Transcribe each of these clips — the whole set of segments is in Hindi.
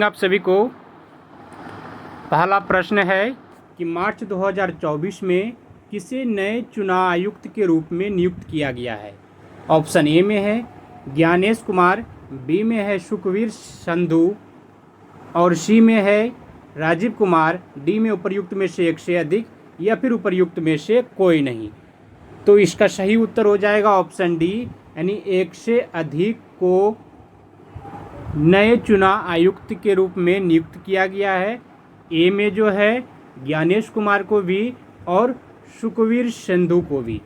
आप सभी को पहला प्रश्न है कि मार्च 2024 में किसे नए चुनाव आयुक्त के रूप में नियुक्त किया गया है। ऑप्शन ए में है ज्ञानेश कुमार, बी में है सुखवीर संधू और सी में है राजीव कुमार, डी में उपर्युक्त में से एक से अधिक या फिर उपर्युक्त में से कोई नहीं। तो इसका सही उत्तर हो जाएगा ऑप्शन डी, यानी एक से अधिक को नए चुनाव आयुक्त के रूप में नियुक्त किया गया है। ए में जो है ज्ञानेश कुमार को भी और सुखवीर संधू को भी।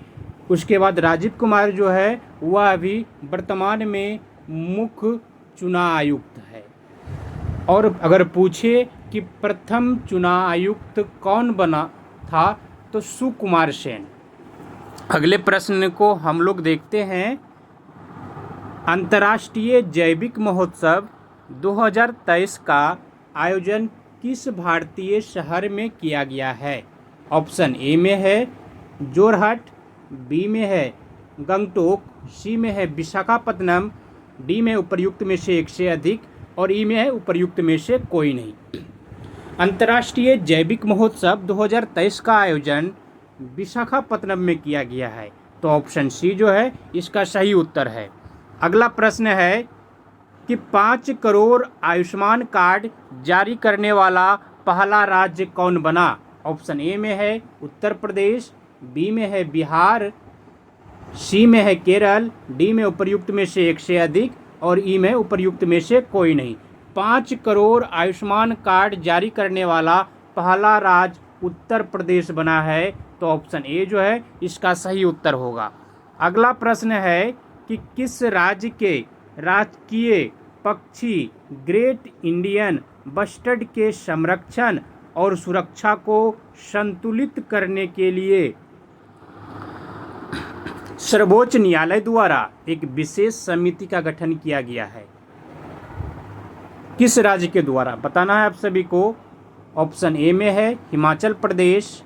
उसके बाद राजीव कुमार जो है वह अभी वर्तमान में मुख्य चुनाव आयुक्त है। और अगर पूछे कि प्रथम चुनाव आयुक्त कौन बना था तो सुकुमार सेन। अगले प्रश्न को हम लोग देखते हैं। अंतर्राष्ट्रीय जैविक महोत्सव 2023 का आयोजन किस भारतीय शहर में किया गया है। ऑप्शन ए में है जोरहट, बी में है गंगटोक, सी में है विशाखापत्तनम, डी में उपर्युक्त में से एक से अधिक और ई में है उपर्युक्त में से कोई नहीं। अंतर्राष्ट्रीय जैविक महोत्सव 2023 का आयोजन विशाखापत्तनम में किया गया है। तो ऑप्शन सी जो है इसका सही उत्तर है। अगला प्रश्न है कि 5 करोड़ आयुष्मान कार्ड जारी करने वाला पहला राज्य कौन बना। ऑप्शन ए में है उत्तर प्रदेश, बी में है बिहार, सी में है केरल, डी में उपर्युक्त में से एक से अधिक और ई में उपर्युक्त में से कोई नहीं। 5 करोड़ आयुष्मान कार्ड जारी करने वाला पहला राज्य उत्तर प्रदेश बना है। तो ऑप्शन ए जो है इसका सही उत्तर होगा। अगला प्रश्न है कि किस राज्य के राजकीय पक्षी ग्रेट इंडियन बस्टर्ड के संरक्षण और सुरक्षा को संतुलित करने के लिए सर्वोच्च न्यायालय द्वारा एक विशेष समिति का गठन किया गया है। किस राज्य के द्वारा बताना है आप सभी को। ऑप्शन ए में है हिमाचल प्रदेश,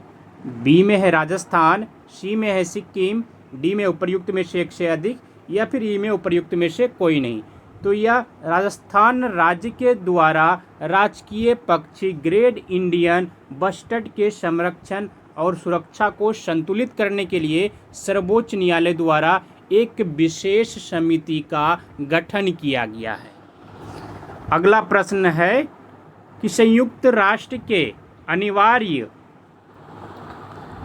बी में है राजस्थान, सी में है सिक्किम, डी में उपर्युक्त में से एक से अधिक या फिर ई में उपर्युक्त में से कोई नहीं। तो यह राजस्थान राज्य के द्वारा राजकीय पक्षी ग्रेट इंडियन बस्टर्ड के संरक्षण और सुरक्षा को संतुलित करने के लिए सर्वोच्च न्यायालय द्वारा एक विशेष समिति का गठन किया गया है। अगला प्रश्न है कि संयुक्त राष्ट्र के अनिवार्य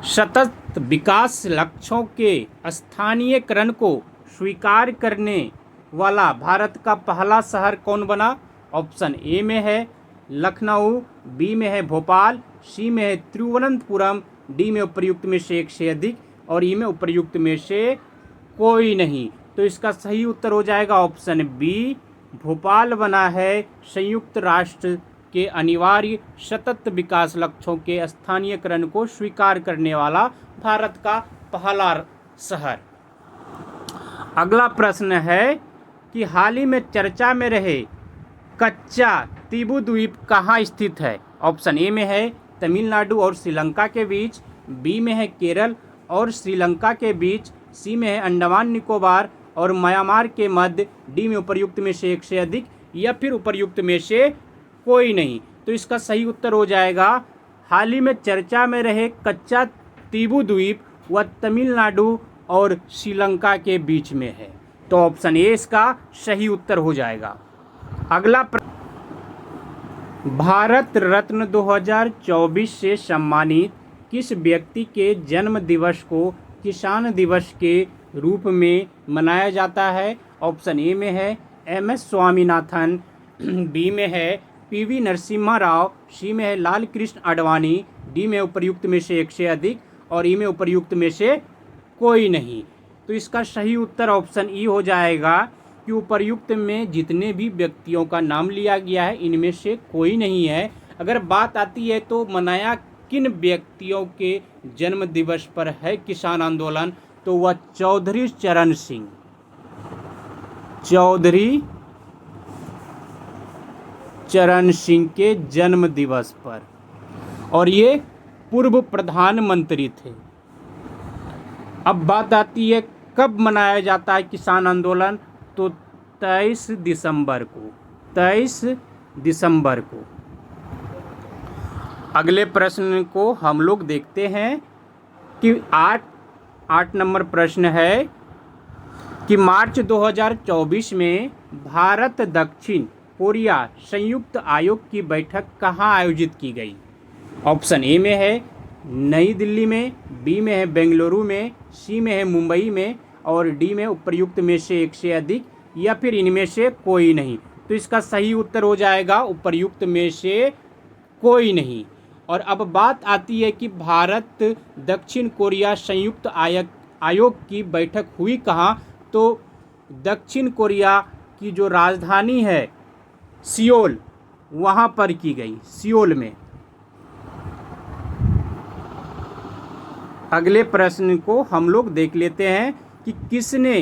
सतत विकास लक्ष्यों के स्थानीयकरण को स्वीकार करने वाला भारत का पहला शहर कौन बना। ऑप्शन ए में है लखनऊ, बी में है भोपाल, सी में है तिरुवनंतपुरम, डी में उपर्युक्त में से एक से अधिक और ई में उपर्युक्त में से कोई नहीं। तो इसका सही उत्तर हो जाएगा ऑप्शन बी, भोपाल बना है संयुक्त राष्ट्र के अनिवार्य सतत विकास लक्ष्यों के स्थानीयकरण को स्वीकार करने वाला भारत का पहला शहर। अगला प्रश्न है कि हाल ही में चर्चा में रहे कच्चा तीबू द्वीप कहाँ स्थित है। ऑप्शन ए में है तमिलनाडु और श्रीलंका के बीच, बी में है केरल और श्रीलंका के बीच, सी में है अंडमान निकोबार और म्यांमार के मध्य, डी में उपर्युक्त में से एक से अधिक या फिर उपर्युक्त में से कोई नहीं। तो इसका सही उत्तर हो जाएगा हाल ही में चर्चा में रहे कच्चा तीबू द्वीप वह तमिलनाडु और श्रीलंका के बीच में है। तो ऑप्शन ए इसका सही उत्तर हो जाएगा। अगला भारत रत्न 2024 से सम्मानित किस व्यक्ति के जन्म दिवस को किसान दिवस के रूप में मनाया जाता है। ऑप्शन ए में है एम.एस. स्वामीनाथन, बी में है पी.वी. नरसिम्हा राव, सी में है लाल कृष्ण आडवाणी, डी में उपर्युक्त में से एक से अधिक और ई में उपर्युक्त में से कोई नहीं। तो इसका सही उत्तर ऑप्शन ई हो जाएगा कि उपर्युक्त में जितने भी व्यक्तियों का नाम लिया गया है इनमें से कोई नहीं है। अगर बात आती है तो मनाया किन व्यक्तियों के जन्म दिवस पर है किसान आंदोलन, तो वह चौधरी चरण सिंह, चौधरी चरण सिंह के जन्म दिवस पर, और ये पूर्व प्रधानमंत्री थे। अब बात आती है कब मनाया जाता है किसान आंदोलन, तो 23 दिसंबर को, 23 दिसंबर को। अगले प्रश्न को हम लोग देखते हैं कि 8 नंबर प्रश्न है कि मार्च 2024 में भारत दक्षिण कोरिया संयुक्त आयोग की बैठक कहाँ आयोजित की गई। ऑप्शन ए में है नई दिल्ली में, बी में है बेंगलुरु में, सी में है मुंबई में और डी में उपर्युक्त में से एक से अधिक या फिर इनमें से कोई नहीं। तो इसका सही उत्तर हो जाएगा उपर्युक्त में से कोई नहीं। और अब बात आती है कि भारत दक्षिण कोरिया संयुक्त आयोग की बैठक हुई कहाँ। तो दक्षिण कोरिया की जो राजधानी है सियोल, वहाँ पर की गई, सियोल में। अगले प्रश्न को हम लोग देख लेते हैं कि किसने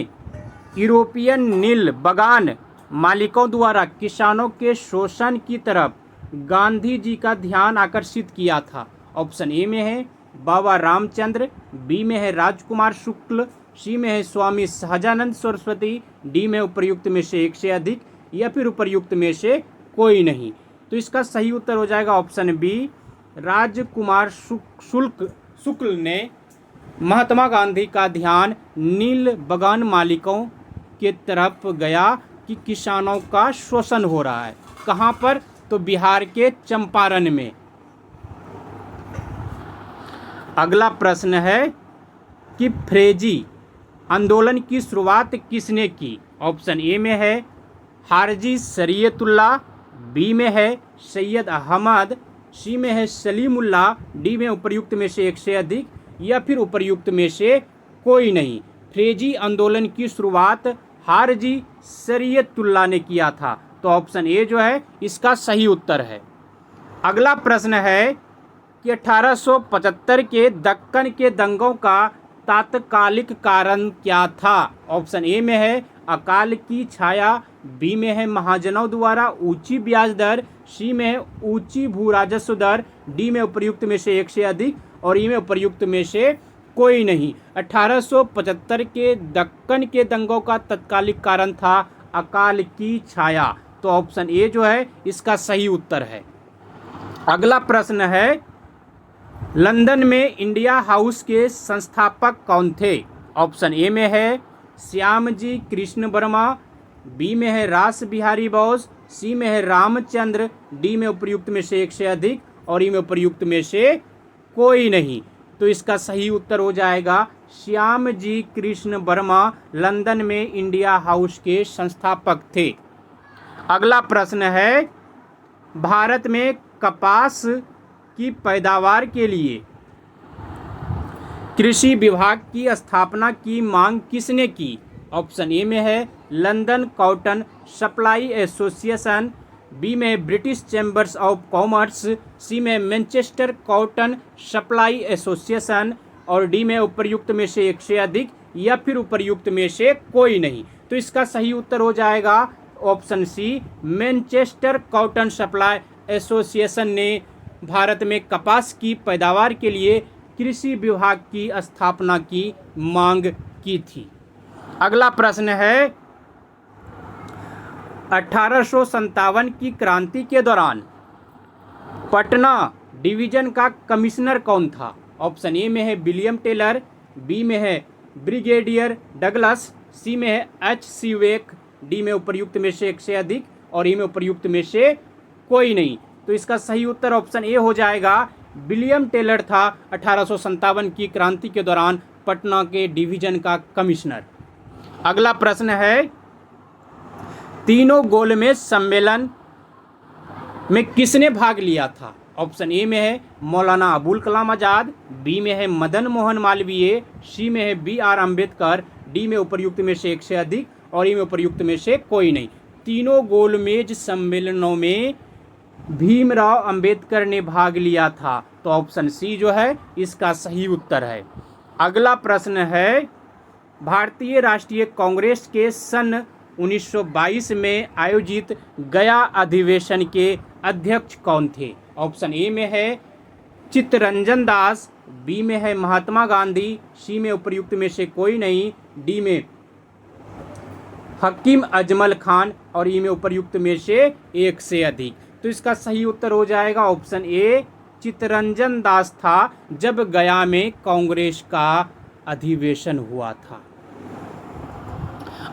यूरोपियन नील बगान मालिकों द्वारा किसानों के शोषण की तरफ गांधी जी का ध्यान आकर्षित किया था। ऑप्शन ए में है बाबा रामचंद्र, बी में है राजकुमार शुक्ल, सी में है स्वामी सहजानंद सरस्वती, डी में उपर्युक्त में से एक से अधिक या फिर उपर्युक्त में से कोई नहीं। तो इसका सही उत्तर हो जाएगा ऑप्शन बी, राजकुमार शुक्ल ने महात्मा गांधी का ध्यान नील बगान मालिकों के तरफ गया कि किसानों का शोषण हो रहा है। कहाँ पर? तो बिहार के चंपारण में। अगला प्रश्न है कि फ्रेजी आंदोलन की शुरुआत किसने की। ऑप्शन ए में है हारजी शरीयतुल्लाह, बी में है सैयद अहमद, सी में है सलीमुल्लाह, डी में उपर्युक्त में से एक से अधिक या फिर उपर्युक्त में से कोई नहीं। फ्रेजी आंदोलन की शुरुआत हारजी शरीयतुल्लाह ने किया था। तो ऑप्शन ए जो है इसका सही उत्तर है। अगला प्रश्न है कि 1875 के दक्कन के दंगों का तात्कालिक कारण क्या था। ऑप्शन ए में है अकाल की छाया, बी में है महाजनों द्वारा ऊंची ब्याज दर, सी में है ऊंची भू राजस्व दर, डी में उपर्युक्त में से एक से अधिक और ई में उपर्युक्त में से कोई नहीं। 1875 के दक्कन के दंगों का तत्कालिक कारण था अकाल की छाया। तो ऑप्शन ए जो है इसका सही उत्तर है। अगला प्रश्न है लंदन में इंडिया हाउस के संस्थापक कौन थे। ऑप्शन ए में है श्यामजी कृष्ण वर्मा, बी में है रास बिहारी बोस, सी में है रामचंद्र, डी में उपर्युक्त में से एक से अधिक और ई में उपर्युक्त में से कोई नहीं। तो इसका सही उत्तर हो जाएगा श्यामजी कृष्ण वर्मा लंदन में इंडिया हाउस के संस्थापक थे। अगला प्रश्न है भारत में कपास की पैदावार के लिए कृषि विभाग की स्थापना की मांग किसने की। ऑप्शन ए में है London cotton supply association, B में British chambers of commerce, C में मैनचेस्टर कॉटन सप्लाई एसोसिएशन और डी में उपर्युक्त में से एक से अधिक या फिर उपर्युक्त में से कोई नहीं। तो इसका सही उत्तर हो जाएगा option C, Manchester cotton supply association ने भारत में कपास की पैदावार के लिए कृषि विभाग की स्थापना की मांग की थी। अगला प्रश्न है 1857 की क्रांति के दौरान पटना डिवीजन का कमिश्नर कौन था। ऑप्शन ए में है विलियम टेलर, बी में है ब्रिगेडियर डगलस, सी में है H.C. वेक, डी में उपर्युक्त में से एक से अधिक और ई में उपर्युक्त में से कोई नहीं। तो इसका सही उत्तर ऑप्शन ए हो जाएगा, विलियम टेलर था 1857 की क्रांति के दौरान पटना के डिवीजन का कमिश्नर। अगला प्रश्न है तीनों गोलमेज सम्मेलन में किसने भाग लिया था। ऑप्शन ए में है मौलाना अबुल कलाम आज़ाद, बी में है मदन मोहन मालवीय, सी में है B.R. अम्बेडकर, डी में उपर्युक्त में से एक से अधिक और ई में उपर्युक्त में से कोई नहीं। तीनों गोलमेज सम्मेलनों में भीमराव अंबेडकर ने भाग लिया था। तो ऑप्शन सी जो है इसका सही उत्तर है। अगला प्रश्न है भारतीय राष्ट्रीय कांग्रेस के सन 1922 में आयोजित गया अधिवेशन के अध्यक्ष कौन थे। ऑप्शन ए में है चित्तरंजन दास, बी में है महात्मा गांधी, सी में उपर्युक्त में से कोई नहीं, डी में हकीम अजमल खान और ई में उपर्युक्त में से एक से अधिक। तो इसका सही उत्तर हो जाएगा ऑप्शन ए, चित्तरंजन दास था जब गया में कांग्रेस का अधिवेशन हुआ था।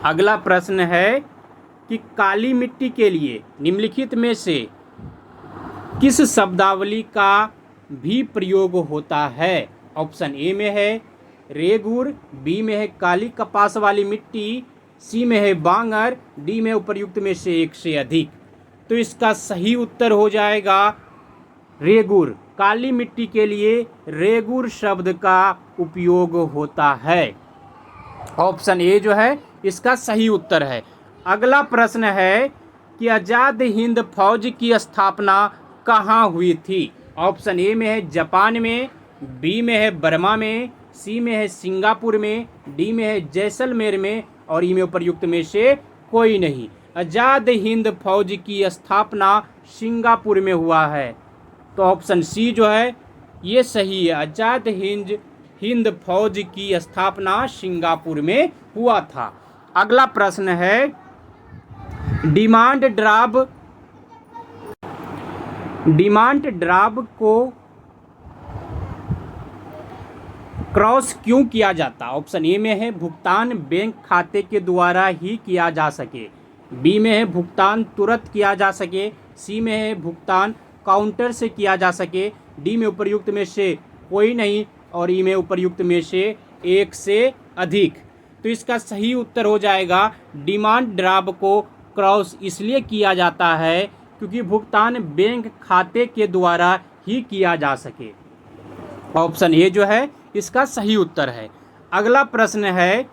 अगला प्रश्न है कि काली मिट्टी के लिए निम्नलिखित में से किस शब्दावली का भी प्रयोग होता है। ऑप्शन ए में है रेगुर, बी में है काली कपास वाली मिट्टी, सी में है बांगर, डी में उपर्युक्त में से एक से अधिक। तो इसका सही उत्तर हो जाएगा रेगुर। काली मिट्टी के लिए रेगुर शब्द का उपयोग होता है। ऑप्शन ए जो है इसका सही उत्तर है। अगला प्रश्न है कि आज़ाद हिंद फौज की स्थापना कहाँ हुई थी। ऑप्शन ए में है जापान में, बी में है बर्मा में, सी में है सिंगापुर में, डी में है जैसलमेर में और ई में उपर्युक्त में से कोई नहीं। आज़ाद हिंद फौज की स्थापना सिंगापुर में हुआ है। तो ऑप्शन सी जो है ये सही है। आज़ाद हिंद फौज की स्थापना सिंगापुर में हुआ था। अगला प्रश्न है डिमांड ड्राफ्ट को क्रॉस क्यों किया जाता। ऑप्शन ए में है भुगतान बैंक खाते के द्वारा ही किया जा सके, बी में है भुगतान तुरंत किया जा सके, सी में है भुगतान काउंटर से किया जा सके, डी में उपर्युक्त में से कोई नहीं और ई में उपर्युक्त में से एक से अधिक। तो इसका सही उत्तर हो जाएगा डिमांड ड्राफ्ट को क्रॉस इसलिए किया जाता है क्योंकि भुगतान बैंक खाते के द्वारा ही किया जा सके। ऑप्शन ए जो है इसका सही उत्तर है। अगला प्रश्न है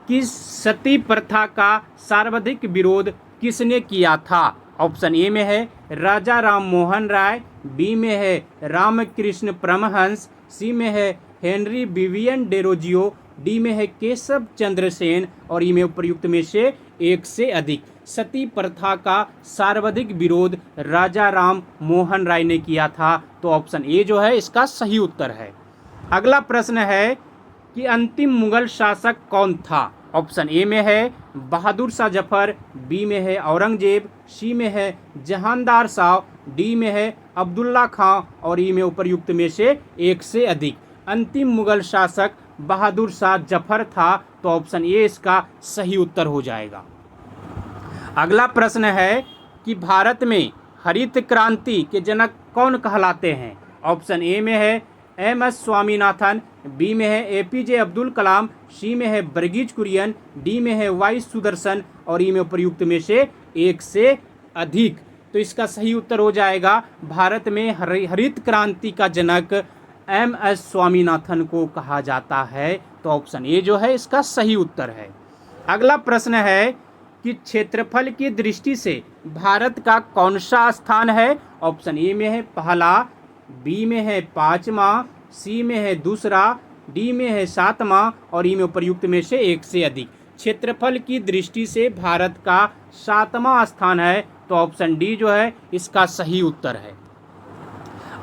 कि सती प्रथा का सर्वाधिक विरोध किसने किया था। ऑप्शन ए में है राजा राम मोहन राय, बी में है रामकृष्ण परमहंस, सी में है हेनरी विवियन डेरोजियो, डी में है केशव चंद्र सेन और ई में उपर्युक्त में से एक से अधिक। सती प्रथा का सर्वाधिक विरोध राजा राम मोहन राय ने किया था। तो ऑप्शन ए जो है इसका सही उत्तर है। अगला प्रश्न है कि अंतिम मुगल शासक कौन था। ऑप्शन ए में है बहादुर शाह जफर, बी में है औरंगजेब, सी में है जहांदार शाह, डी में है अब्दुल्ला खां और ई में उपर्युक्त में से एक से अधिक। अंतिम मुगल शासक बहादुर शाह जफर था। तो ऑप्शन ए इसका सही उत्तर हो जाएगा। अगला प्रश्न है कि भारत में हरित क्रांति के जनक कौन कहलाते हैं। ऑप्शन ए में है एम.एस. स्वामीनाथन, बी में है ए.पी.जे. अब्दुल कलाम, सी में है वर्गीज कुरियन, डी में है वाई सुदर्शन और ई में उपर्युक्त में से एक से अधिक। तो इसका सही उत्तर हो जाएगा भारत में हरित क्रांति का जनक एम.एस. स्वामीनाथन को कहा जाता है। तो ऑप्शन ए जो है इसका सही उत्तर है। अगला प्रश्न है कि क्षेत्रफल की दृष्टि से भारत का कौन सा स्थान है। ऑप्शन ए में है पहला, बी में है पाँचवां, सी में है दूसरा, डी में है सातवां और ई में उपर्युक्त में से एक से अधिक। क्षेत्रफल की दृष्टि से भारत का सातवां स्थान है। तो ऑप्शन डी जो है इसका सही उत्तर है।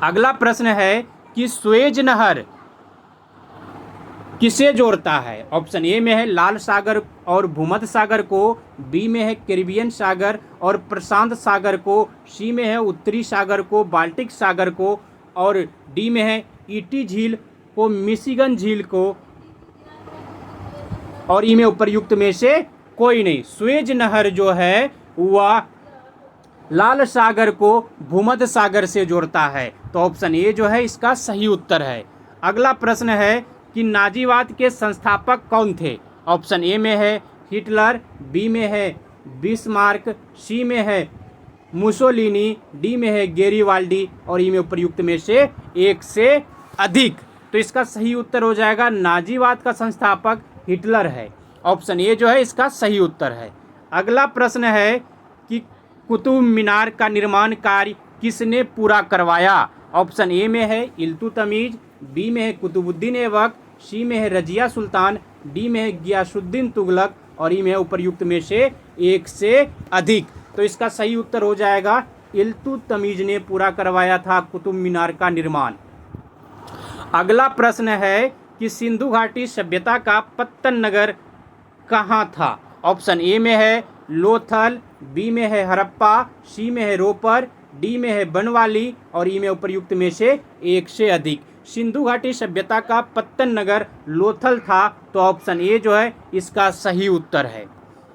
अगला प्रश्न है कि स्वेज नहर किसे जोड़ता है। ऑप्शन ए में है लाल सागर और भूमध्य सागर को, बी में है कैरिबियन सागर और प्रशांत सागर को, सी में है उत्तरी सागर को बाल्टिक सागर को और डी में है ईटी झील को मिशिगन झील को और ई में उपर्युक्त में से कोई नहीं। स्वेज नहर जो है वह लाल सागर को भूमध्य सागर से जोड़ता है। तो ऑप्शन ए जो है इसका सही उत्तर है। अगला प्रश्न है कि नाजीवाद के संस्थापक कौन थे। ऑप्शन ए में है हिटलर, बी में है बिस्मार्क, सी में है मुसोलिनी, डी में है गेरिवाल्डी और ई में उपर्युक्त में से एक से अधिक। तो इसका सही उत्तर हो जाएगा नाजीवाद का संस्थापक हिटलर है। ऑप्शन ए जो है इसका सही उत्तर है। अगला प्रश्न है कि कुतुब मीनार का निर्माण कार्य किसने पूरा करवाया। ऑप्शन ए में है इल्तुतमिश, बी में है कुतुबुद्दीन ऐबक, सी में है रजिया सुल्तान, डी में है गियासुद्दीन तुगलक और ई में है उपर्युक्त में से एक से अधिक। तो इसका सही उत्तर हो जाएगा इल्तुतमिश ने पूरा करवाया था कुतुब मीनार का निर्माण। अगला प्रश्न है कि सिंधु घाटी सभ्यता का पत्तन नगर कहाँ था। ऑप्शन ए में है लोथल, बी में है हड़प्पा, सी में है रोपर, डी में है बनवाली और ई में उपर्युक्त में से एक से अधिक। सिंधु घाटी सभ्यता का पत्तन नगर लोथल था, तो ऑप्शन ए जो है इसका सही उत्तर है।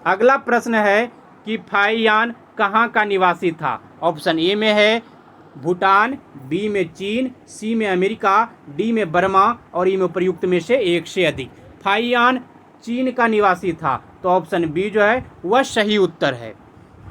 अगला प्रश्न है कि फाहियान कहाँ का निवासी था। ऑप्शन ए में है भूटान, बी में चीन, सी में अमेरिका, डी में बर्मा और ई में उपर्युक्त में से एक से अधिक। फाहियान चीन का निवासी था, तो ऑप्शन बी जो है वह सही उत्तर है।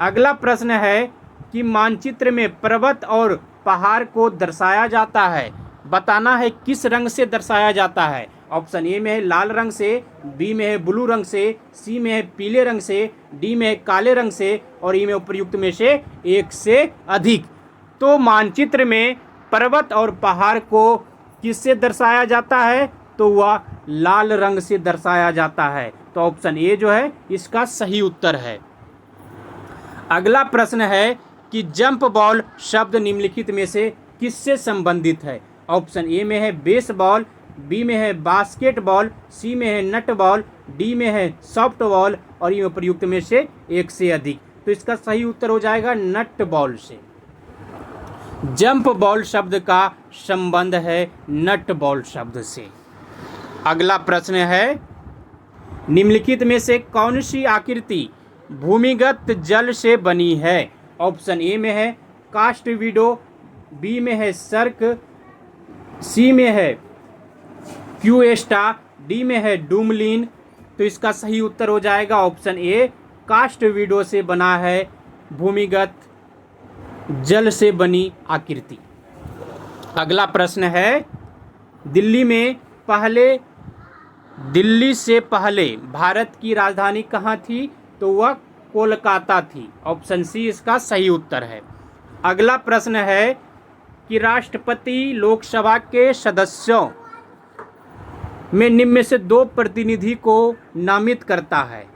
अगला प्रश्न है कि मानचित्र में पर्वत और पहाड़ को दर्शाया जाता है, बताना है किस रंग से दर्शाया जाता है। ऑप्शन ए में है लाल रंग से, बी में है ब्लू रंग से, सी में है पीले रंग से, डी में है काले रंग से और ई में उपर्युक्त में से एक से अधिक। तो मानचित्र में पर्वत और पहाड़ को किससे दर्शाया जाता है, तो वह लाल रंग से दर्शाया जाता है, तो ऑप्शन ए जो है इसका सही उत्तर है। अगला प्रश्न है कि जंप बॉल शब्द निम्नलिखित में से किससे संबंधित है। ऑप्शन ए में है बेसबॉल, बी में है बास्केटबॉल, सी में है नट बॉल, डी में है सॉफ्ट बॉल और ई में प्रयुक्त में से एक से अधिक। तो इसका सही उत्तर हो जाएगा नट बॉल से। जंप बॉल शब्द का संबंध है नट बॉल शब्द से। अगला प्रश्न है निम्नलिखित में से कौन सी आकृति भूमिगत जल से बनी है। ऑप्शन ए में है कास्ट विडो, बी में है सर्क, सी में है क्यूएस्टा, डी में है डूमलिन। तो इसका सही उत्तर हो जाएगा ऑप्शन ए, कास्ट विडो से बना है भूमिगत जल से बनी आकृति। अगला प्रश्न है दिल्ली से पहले भारत की राजधानी कहाँ थी, तो वह कोलकाता थी। ऑप्शन सी इसका सही उत्तर है। अगला प्रश्न है कि राष्ट्रपति लोकसभा के सदस्यों में निम्न में से दो प्रतिनिधि को नामित करता है।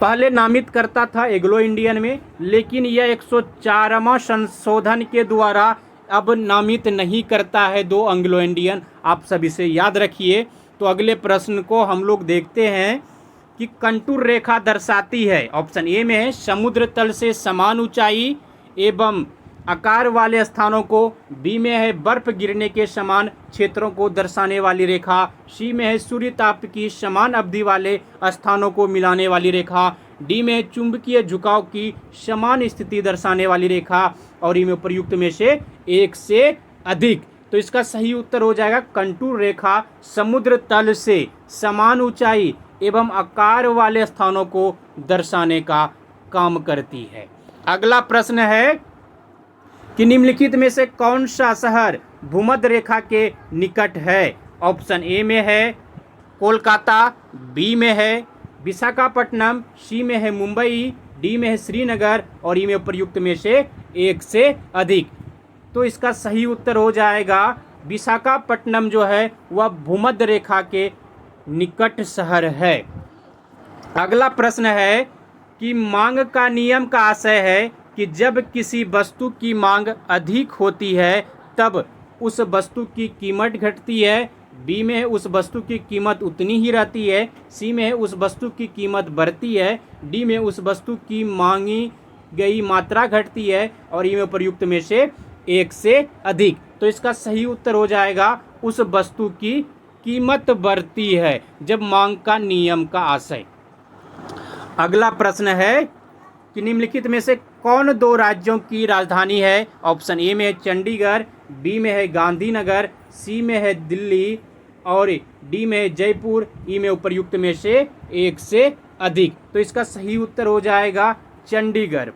पहले नामित करता था एंग्लो इंडियन में, लेकिन यह 104वां संशोधन के द्वारा अब नामित नहीं करता है दो एंग्लो इंडियन। आप सभी से याद रखिए। तो अगले प्रश्न को हम लोग देखते हैं कि कंटूर रेखा दर्शाती है। ऑप्शन ए में है समुद्र तल से समान ऊंचाई एवं आकार वाले स्थानों को, बी में है बर्फ गिरने के समान क्षेत्रों को दर्शाने वाली रेखा, सी में है सूर्य ताप की समान अवधि वाले स्थानों को मिलाने वाली रेखा, डी में है चुंबकीय झुकाव की समान स्थिति दर्शाने वाली रेखा और ई में प्रयुक्त में से एक से अधिक। तो इसका सही उत्तर हो जाएगा कंटूर रेखा समुद्र तल से समान ऊंचाई एवं आकार वाले स्थानों को दर्शाने का काम करती है। अगला प्रश्न है कि निम्नलिखित में से कौन सा शहर भूमध्य रेखा के निकट है। ऑप्शन ए में है कोलकाता, बी में है विशाखापट्टनम, सी में है मुंबई, डी में है श्रीनगर और ई में प्रयुक्त में से एक से अधिक। तो इसका सही उत्तर हो जाएगा विशाखापट्टनम जो है वह भूमध्य रेखा के निकट शहर है। अगला प्रश्न है कि मांग का नियम का आशय है कि जब किसी वस्तु की मांग अधिक होती है तब उस वस्तु की कीमत घटती है, बी में उस वस्तु की कीमत उतनी ही रहती है, सी में उस वस्तु की कीमत बढ़ती है, डी में उस वस्तु की मांगी गई मात्रा घटती है और ई में प्रयुक्त में से एक से अधिक। तो इसका सही उत्तर हो जाएगा उस वस्तु की कीमत बढ़ती है जब मांग का नियम का आशय। अगला प्रश्न है कि निम्नलिखित में से कौन दो राज्यों की राजधानी है। ऑप्शन ए में है चंडीगढ़, बी में है गांधीनगर, सी में है दिल्ली और डी में है जयपुर, ई में उपर्युक्त में से एक से अधिक। तो इसका सही उत्तर हो जाएगा चंडीगढ़।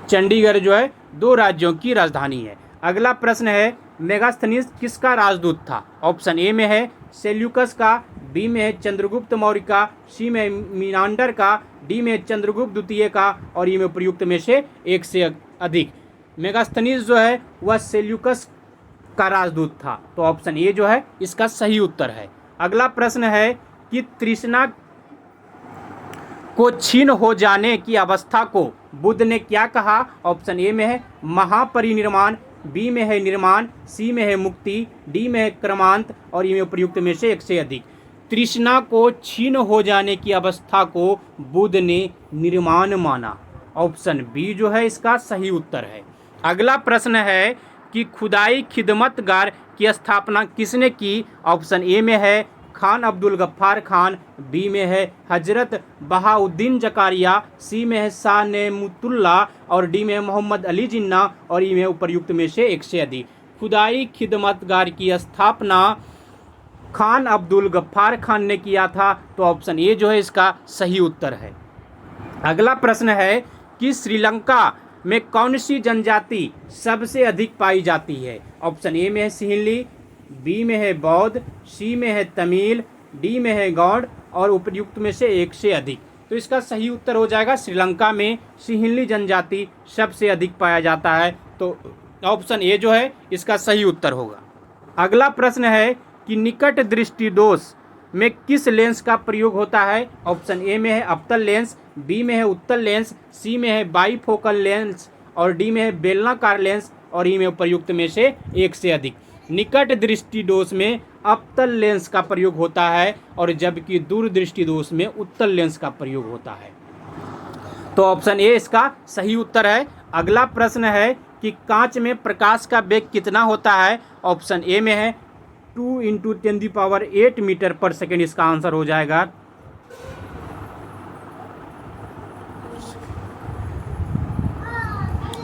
चंडीगढ़ जो है दो राज्यों की राजधानी है। अगला प्रश्न है मेगास्थनीज किसका राजदूत था। ऑप्शन ए में है सेल्यूकस का, बी में है चंद्रगुप्त मौर्य का, सी में मीनांडर का, डी में चंद्रगुप्त द्वितीय का और ई में प्रयुक्त में से एक से अधिक। मेगास्थनीज जो है वह सेल्यूकस का राजदूत था। तो ऑप्शन ए जो है इसका सही उत्तर है। अगला प्रश्न है कि तृष्णा को क्षीण हो जाने की अवस्था को बुद्ध ने क्या कहा। ऑप्शन ए में है महापरिनिर्वाण, बी में है निर्माण, सी में है मुक्ति, डी में है क्रमांत और ई में प्रयुक्त में से एक से अधिक। तृष्णा को क्षीण हो जाने की अवस्था को बुद्ध ने निर्माण माना। ऑप्शन बी जो है इसका सही उत्तर है। अगला प्रश्न है कि खुदाई खिदमतगार की स्थापना किसने की? ऑप्शन ए में है खान अब्दुल गफ्फार खान, बी में है हजरत बहाउद्दीन जकारिया, सी में है शाह नेमतुल्ला और डी में है मोहम्मद अली जिन्ना और ई में उपर्युक्त में से एक से अधिक। खुदाई खिदमतगार की स्थापना खान अब्दुल गफ्फार खान ने किया था, तो ऑप्शन ए जो है इसका सही उत्तर है। अगला प्रश्न है कि श्रीलंका में कौन सी जनजाति सबसे अधिक पाई जाती है? ऑप्शन ए में है सिंहली, बी में है बौद्ध, सी में है तमिल, डी में है गौड़ और उपयुक्त में से एक से अधिक। तो इसका सही उत्तर हो जाएगा श्रीलंका में सिंहली जनजाति सबसे अधिक पाया जाता है, तो ऑप्शन ए जो है इसका सही उत्तर होगा। अगला प्रश्न है कि निकट दृष्टि दोष में किस लेंस का प्रयोग होता है? ऑप्शन ए में है अवतल लेंस, बी में है उत्तल लेंस, सी में है बाईफोकल लेंस और डी में है बेलनाकार लेंस और ई में प्रयुक्त में से एक से अधिक। निकट दृष्टि दोष में अवतल लेंस का प्रयोग होता है और जबकि दूर दृष्टि दोष में उत्तल लेंस का प्रयोग होता है, तो ऑप्शन ए इसका सही उत्तर है। अगला प्रश्न है कि कांच में प्रकाश का वेग कितना होता है? ऑप्शन ए में है 2 × 10⁸ मीटर पर सेकेंड इसका आंसर हो जाएगा।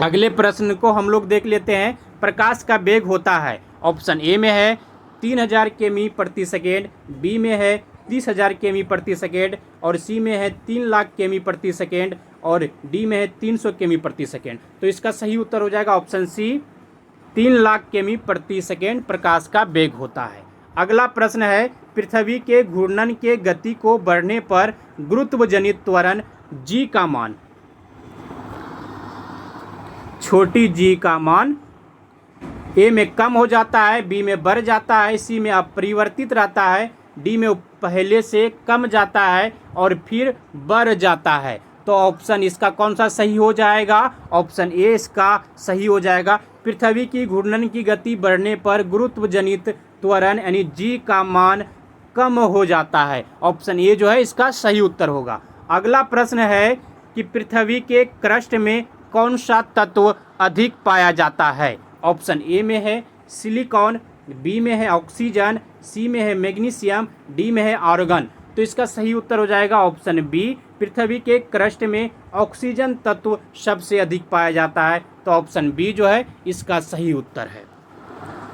अगले प्रश्न को हम लोग देख लेते हैं। प्रकाश का वेग होता है, ऑप्शन ए में है 3000 किमी प्रति सेकेंड, बी में है 30,000 किमी प्रति सेकेंड और सी में है 3 लाख किमी प्रति सेकेंड और डी में है 300 किमी प्रति सेकेंड। तो इसका सही उत्तर हो जाएगा ऑप्शन सी, 3 लाख किमी प्रति सेकेंड प्रकाश का वेग होता है। अगला प्रश्न है पृथ्वी के घूर्णन के गति को बढ़ने पर गुरुत्वजनित त्वरण जी का मान, छोटी जी का मान ए में कम हो जाता है, बी में बढ़ जाता है, सी में अपरिवर्तित रहता है, डी में पहले से कम जाता है और फिर बढ़ जाता है। तो ऑप्शन इसका कौन सा सही हो जाएगा? ऑप्शन ए इसका सही हो जाएगा। पृथ्वी की घूर्णन की गति बढ़ने पर गुरुत्वजनित त्वरण यानी जी का मान कम हो जाता है। ऑप्शन ए जो है इसका सही उत्तर होगा। अगला प्रश्न है कि पृथ्वी के क्रस्ट में कौन सा तत्व अधिक पाया जाता है? ऑप्शन ए में है सिलिकॉन, बी में है ऑक्सीजन, सी में है मैग्नीशियम, डी में है आर्गन। तो इसका सही उत्तर हो जाएगा ऑप्शन बी, पृथ्वी के क्रस्ट में ऑक्सीजन तत्व सबसे अधिक पाया जाता है, तो ऑप्शन बी जो है इसका सही उत्तर है।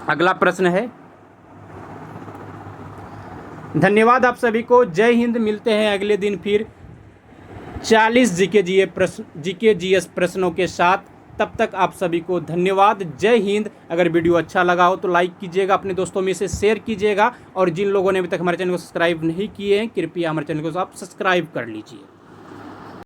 अगला प्रश्न है। धन्यवाद आप सभी को, जय हिंद। मिलते हैं अगले दिन फिर 40 जीके जीएस प्रश्नों के साथ। तब तक आप सभी को धन्यवाद, जय हिंद। अगर वीडियो अच्छा लगा हो तो लाइक कीजिएगा, अपने दोस्तों में से शेयर कीजिएगा और जिन लोगों ने अभी तक हमारे चैनल को सब्सक्राइब नहीं किए हैं कृपया हमारे चैनल को आप सब्सक्राइब कर लीजिए।